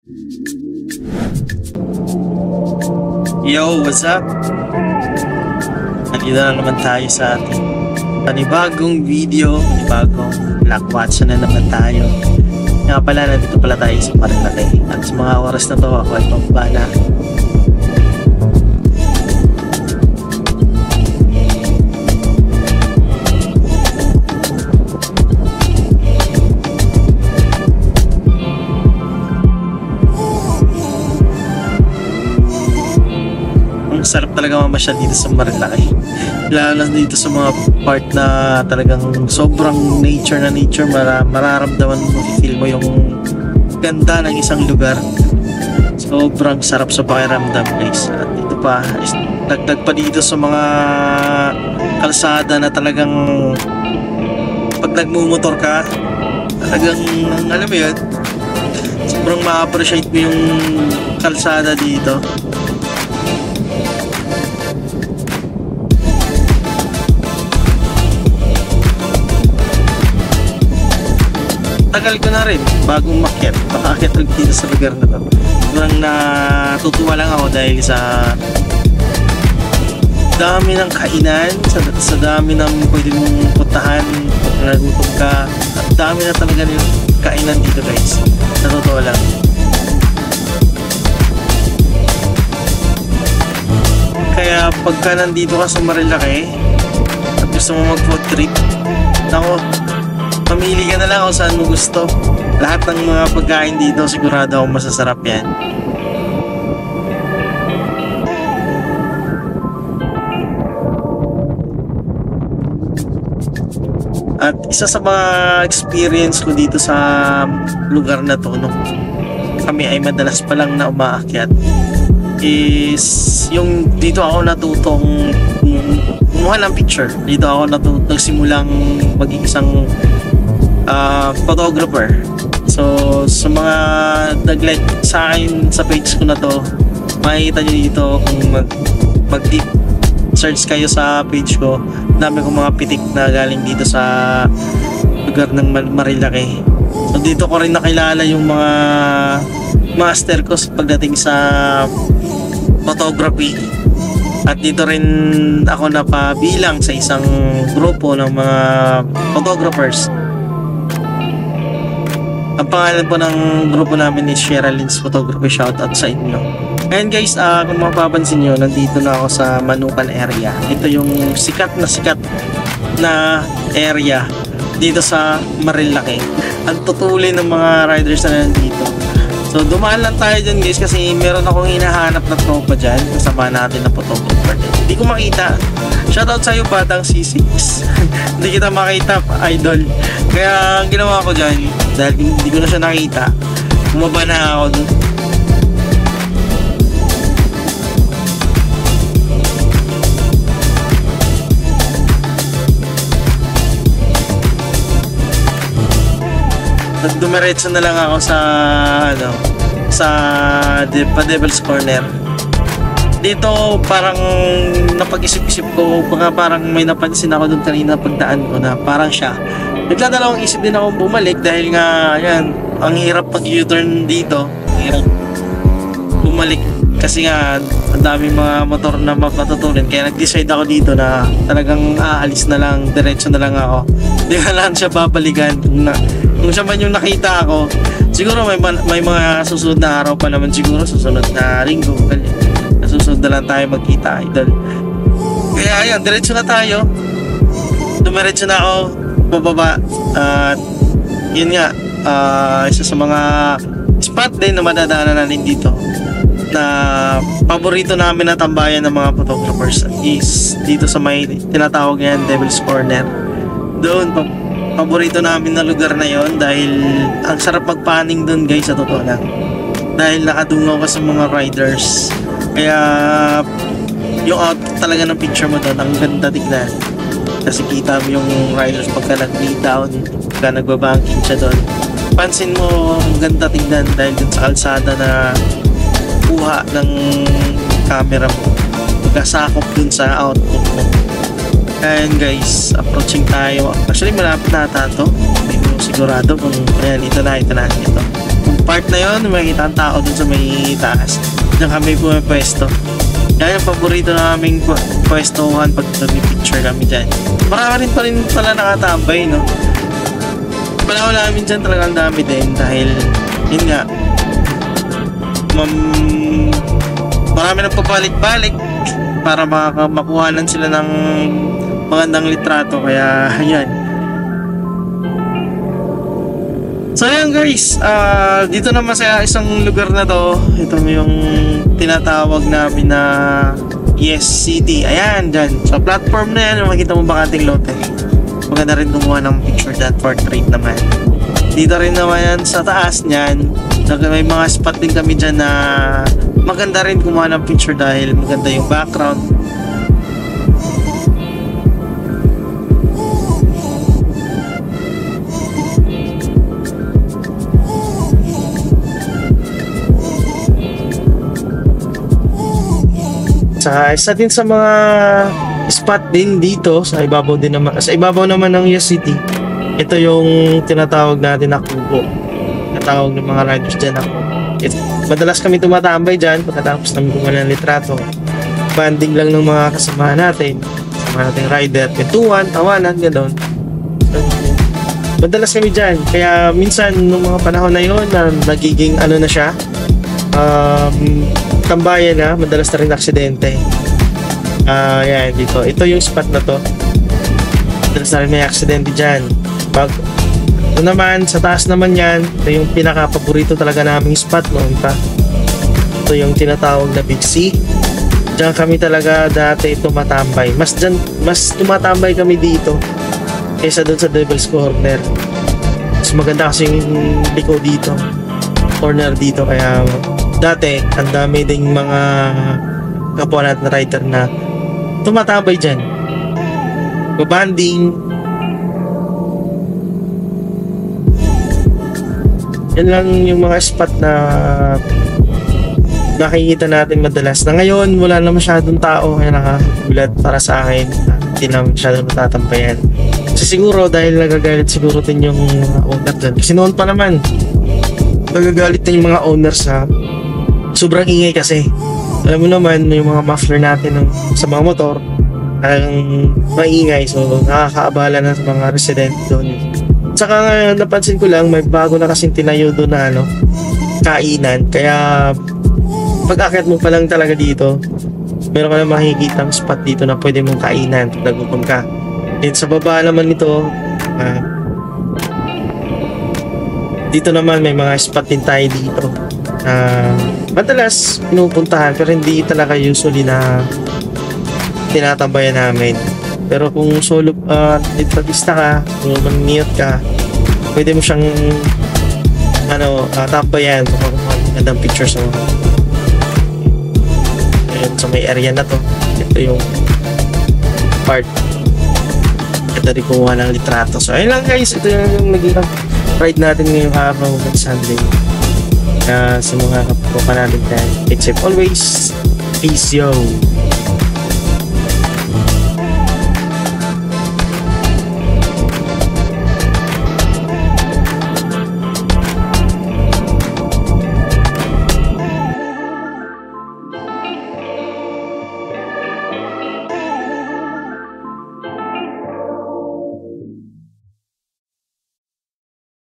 Yo, what's up? Nandito na naman tayo sa ating panibagong video, panibagong Black Watch na naman tayo. Nga pala, nandito pala tayo sa Marilaki. At sa mga oras na to, ako ay pababa na. Sarap talaga mamasyal dito sa Marilaki, lalo na dito sa mga part na talagang sobrang nature na nature. Mararamdaman mo, feel mo yung ganda ng isang lugar. Sobrang sarap sa pakiramdam, guys. At dito pa, dagdag pa dito sa mga kalsada na talagang pag nagmumotor ka, talagang alam mo yun, sobrang ma-appreciate mo yung kalsada dito. Tagal ko na rin bago umakyat, makaakyat ulit dito sa lugar na to. Sobrang natutuwa lang ako dahil sa dami ng kainan, sa dami ng pwede mong puntahan pag nagutom ka. At dami na talaga yung kainan dito, guys. Natutuwa lang. Kaya pagka nandito ka sa Marilaki at gusto mo mag food trip, ako, mamili ka na lang kung saan mo gusto. Lahat ng mga pagkain dito, sigurado akong masasarap yan. At isa sa mga experience ko dito sa lugar na to, no, kami ay madalas pa lang na umaakyat, is yung dito ako natutong kumuha ng picture. Dito ako nagsimulang maging isang photographer. So sa mga nag-like sa akin sa page ko na to, makikita nyo dito kung mag-deep search kayo sa page ko. Dami kong mga pitik na galing dito sa lugar ng Marilaki. So dito ko rin nakilala yung mga master ko pagdating sa photography. At dito rin ako napabilang sa isang grupo ng mga photographers. Ang pangalan po ng grupo namin is Sheralyn's Photography. Shoutout sa inyo. Ngayon, guys, kung mapapansin nyo, nandito na ako sa Manukan area. Ito yung sikat na area dito sa Marilaki. Ang tutuli ng mga riders na nandito. So dumaan lang tayo dyan, guys, kasi meron akong hinahanap na tropa dyan. Kasama natin na photographer din. Hindi ko makita. Shoutout sa'yo, Batang C6. Hindi kita makita, idol. Kaya ang ginawa ko dyan, dahil hindi ko na siya nakita, bumaba na ako dun. Dumiretso na lang ako sa Devil's Corner. Dito parang napag-isip-isip ko, parang may napansin ako doon kanina pagdaan ko na parang siya. Nagdadalawang isip din ako bumalik dahil nga yan, ang hirap pag-U-turn dito. Hirap bumalik kasi nga ang daming mga motor na mapatutulin. Kaya nag-decide ako dito na talagang aalis na lang, diretso na lang ako. Hindi ka lang siya babalikan. Kung siya man yung nakita ako, siguro may mga susunod na araw pa naman, siguro susunod na linggo, susunod na lang tayo magkita, idol. Kaya ayun, diretso na tayo. Dumiretso na ako bababa. At yun nga, isa sa mga spot din na madadaanan natin dito na paborito namin na tambayan ng mga photographers is dito sa may tinatawag yan Devil's Corner. Doon paborito namin na lugar na yon dahil ang sarap magpaning doon, guys, sa totoo lang, dahil nakadungaw ka sa mga riders. Kaya yung output talaga ng picture mo doon, ang ganda tignan kasi kita mo yung riders pagka nag-lay down, pagka nagbabanking siya doon. Pansin mo, ang ganda tignan dahil dun sa kalsada na kuha ng camera mo, pagkasakop dun sa output mo. And guys, approaching tayo. Actually malapit na ata to. Hindi ko sigurado kung ayan, ito na ito. part na yun, makikita ang tao dun sa may taas. Diyan kami pumipwesto. Yan yung paborito naming pwestuhan pag nag-picture kami dyan. Marami rin pa rin pala nakatambay, no? Panahon namin dyan talagang dami din dahil yun nga, marami nang pabalik-balik para makuhanan sila ng magandang litrato, kaya yan. So yan guys, dito naman sa isang lugar na to, ito yung tinatawag namin na Yes City. Ayan, dyan. Sa platform na yan, makikita mo bakanting lote. Maganda rin gumawa ng picture that portrait naman. Dito rin naman yan sa taas niyan. May mga spot din kami dyan na maganda rin gumawa ng picture dahil maganda yung background. Isa din sa mga spot din dito sa ibabaw din naman, sa ibabaw naman ng Yes City, ito yung tinatawag natin na kubo, tinatawag ng mga riders dyan na kubo. Madalas kami tumatambay dyan pagkatapos namin gumawa ng litrato, banding lang ng mga kasama natin rider, kwentuhan, tawanan, gano'n. Madalas kami dyan, kaya minsan nung mga panahon na yun na nagiging ano na siya, tambayan na, madalas na rin aksidente. Yan, dito. Ito yung spot na to. Madalas na rin may aksidente dyan. Ito naman, sa taas naman yan, ito yung pinaka-paborito talaga naming spot noon pa. Ito yung tinatawag na Big C. Diyan kami talaga dati tumatambay. Mas tumatambay kami dito kaysa doon sa Devil's Corner. Mas maganda kasi yung liko dito. Corner dito, kaya dati, ang dami ding mga kapwa natin na rider na tumatambay dyan. Babanding. Yan lang yung mga spot na nakikita natin madalas. Na ngayon, wala na masyadong tao. Kaya nakagulat para sa akin. Hindi na masyadong natatambayan. Kasi siguro, dahil nagagalit siguro din yung owner dyan. Kasi noon pa naman, nagagalit din yung mga owners sa sobrang ingay kasi. Alam mo naman, yung mga muffler natin sa mga motor ang maingay, so nakakaabala na sa mga resident doon. Saka nga napansin ko lang, may bago na kasing tinayo doon na kainan, kaya pag akit mo pa lang talaga dito, meron ka na makikita ang spot dito na pwede mong kainan pag nagutom ka. Then sa baba naman nito, dito naman may mga spot din tayo dito. Madalas pinupuntahan pero hindi talaga usually na tinatambayan namin. Pero kung solo nagpapista ka, kung mag-mute ka, pwede mo siyang tambayan kung magandang pictures mo. Ayun, so may area na to. Ito yung part. Ito rin kumuha ng litrato. So ayun lang guys, ito yung naging ride natin ngayong araw ng Sunday. Sa mga kapwa natin dyan, keep safe always. Peace yo.